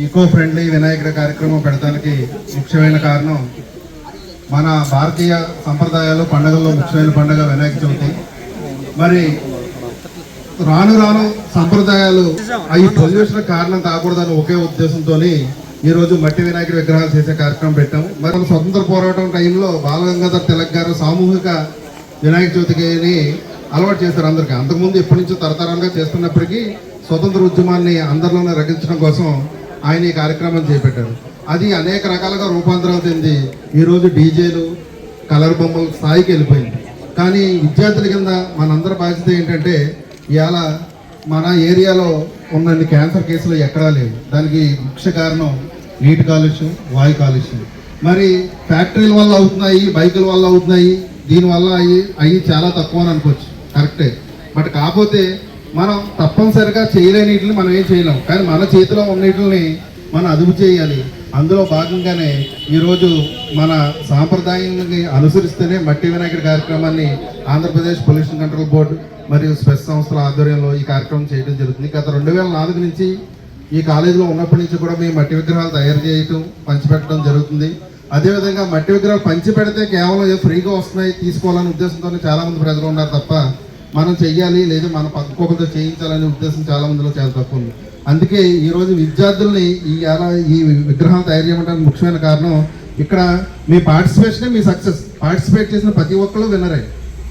Eco friendly వినాయకుడి కార్యక్రమం పెడతానికి ముఖ్యమైన కారణం మన భారతీయ సంప్రదాయాలు పండుగల్లో ముఖ్యమైన పండుగ వినాయక చవితి. మరి రాను రాను సంప్రదాయాలు అవి పొల్యూషన్ కారణం కాకూడదని ఒకే ఉద్దేశంతో ఈరోజు మట్టి వినాయకుడి విగ్రహాలు చేసే కార్యక్రమం పెట్టాం. మరి స్వతంత్ర పోరాటం టైంలో బాలగంగాధర్ తిలక్ గారు సామూహిక వినాయక చవితిని అలవాటు చేశారు అందరికీ. అంతకుముందు ఎప్పటి నుంచో తరతరాలుగా చేస్తున్నప్పటికీ స్వతంత్ర ఉద్యమాన్ని అందరిలోనే రగించడం కోసం ఆయన ఈ కార్యక్రమం చేపట్టారు. అది అనేక రకాలుగా రూపాంతరం చెంది ఈరోజు డీజేలు కలర్ బొమ్మల స్థాయికి వెళ్ళిపోయింది. కానీ విద్యార్థుల కింద మనందరి బాధ్యత ఏంటంటే ఇవాళ మన ఏరియాలో ఉన్న క్యాన్సర్ కేసులు ఎక్కడా లేవు. దానికి ముఖ్య కారణం నీటి కాలుష్యం, వాయు కాలుష్యం. మరి ఫ్యాక్టరీల వల్ల అవుతున్నాయి, బైకుల వల్ల అవుతున్నాయి, దీనివల్ల అవి చాలా తక్కువ అని అనుకోవచ్చు, కరెక్టే. బట్ కాకపోతే మనం తప్పనిసరిగా చేయలేని వీటిని మనం ఏం చేయలేం. కానీ మన చేతిలో ఉన్న వీటిని మనం అదుపు చేయాలి. అందులో భాగంగానే ఈరోజు మన సాంప్రదాయాన్ని అనుసరిస్తేనే మట్టి వినాయకుడి కార్యక్రమాన్ని ఆంధ్రప్రదేశ్ పొల్యూషన్ కంట్రోల్ బోర్డు మరియు స్పెస్ సంస్థల ఆధ్వర్యంలో ఈ కార్యక్రమం చేయడం జరుగుతుంది. గత 2004 నుంచి ఈ కాలేజీలో ఉన్నప్పటి నుంచి కూడా మేము మట్టి విగ్రహాలు తయారు చేయటం, పంచిపెట్టడం జరుగుతుంది. అదేవిధంగా మట్టి విగ్రహాలు పంచిపెడితే కేవలం ఫ్రీగా వస్తున్నాయి తీసుకోవాలనే ఉద్దేశంతో చాలామంది ప్రజలు ఉన్నారు తప్ప మనం చెయ్యాలి లేదా మన పక్కకొకరితో చేయించాలనే ఉద్దేశం చాలా మందిలో చాలా తక్కువ ఉంది. అందుకే ఈరోజు విద్యార్థుల్ని ఈ విగ్రహాలు తయారు చేయడానికి ముఖ్యమైన కారణం ఇక్కడ మీ పార్టిసిపేషనే మీ సక్సెస్. పార్టిసిపేట్ చేసిన ప్రతి ఒక్కరు విన్నరే.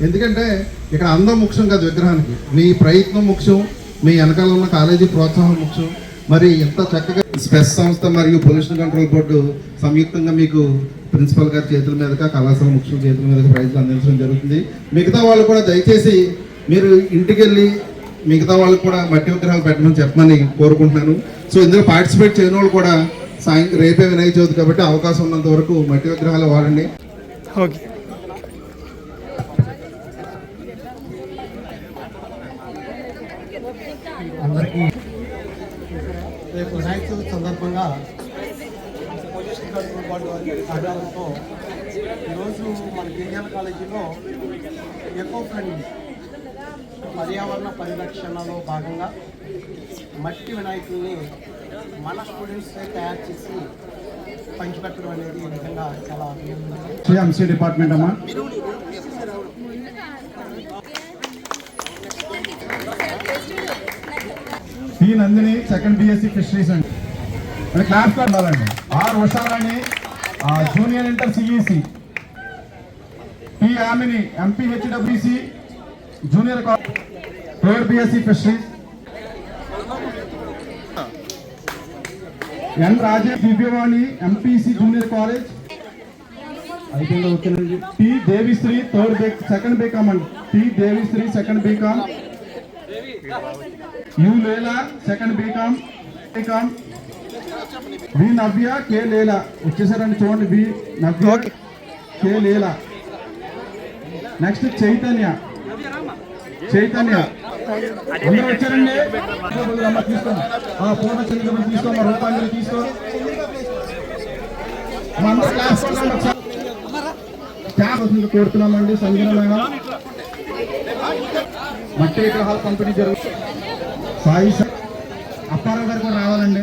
ఎందుకంటే ఇక్కడ అందం ముఖ్యం కాదు, విగ్రహానికి మీ ప్రయత్నం ముఖ్యం, మీ వెనకాల ఉన్న కాలేజీ ప్రోత్సాహం ముఖ్యం. మరి ఎంత చక్కగా స్పెస్ సంస్థ మరియు పొల్యూషన్ కంట్రోల్ బోర్డు సంయుక్తంగా మీకు ప్రిన్సిపల్ గారి చేతుల మీదుగా, కళాశాల ముఖ్యుల చేతుల మీదుగా ప్రైజ్లు అందించడం జరుగుతుంది. మిగతా వాళ్ళు కూడా దయచేసి మీరు ఇంటికి వెళ్ళి మిగతా వాళ్ళకి కూడా మట్టి విగ్రహాలు పెట్టమని చెప్పమని కోరుకుంటున్నాను. సో ఇందులో పార్టిసిపేట్ చేయని వాళ్ళు కూడా రేపే వినాయక చవితి కాబట్టి అవకాశం ఉన్నంత వరకు మట్టి విగ్రహాలు వాడండి. ఓకే. అందరికీ రేపు వినాయక చవితి సందర్భంగా పొల్యూషన్ కంట్రోల్ బోర్డు వారి సహకారంతో ఈరోజు మన కేజీఎల్ కాలేజీలో ఎకో ఫ్రెండ్లీ పర్యావరణ పరిరక్షణలో భాగంగా మట్టి వినాయకుల్ని మన స్టూడెంట్సే తయారు చేసి పంచిపెట్టడం అనేది నిజంగా చాలా ఎంసీ డిపార్ట్మెంట్ అమ్మా. P Nandini second BSc fisheries అండి. క్లాస్ కార్డ్ ఉండాలండి. R Usharani junior inter CEC. P Amini MPHWC junior third BSc fisheries. N Rajesh Divyavani MPC junior college అయిపోయింది. టి దేవిశ్రీ సెకండ్ బీకామ్ అండి. T Devisri second BCom. U Lela second BCom. V Navya K Lela వచ్చేసారండి, చూడండి. V Navya K లేలా. Next Chaitanya అందరూ వచ్చారండి. తీసుకోండి, పూర్ణ చంద్ర తీసుకో, రూపాయలు తీసుకో. క్లాస్ కోరుతున్నామండి. సంజనమైన మట్టి విగ్రహాలు పంపిణీ జరుగుతుంది. సాయి అప్పారావు గారు కూడా రావాలండి.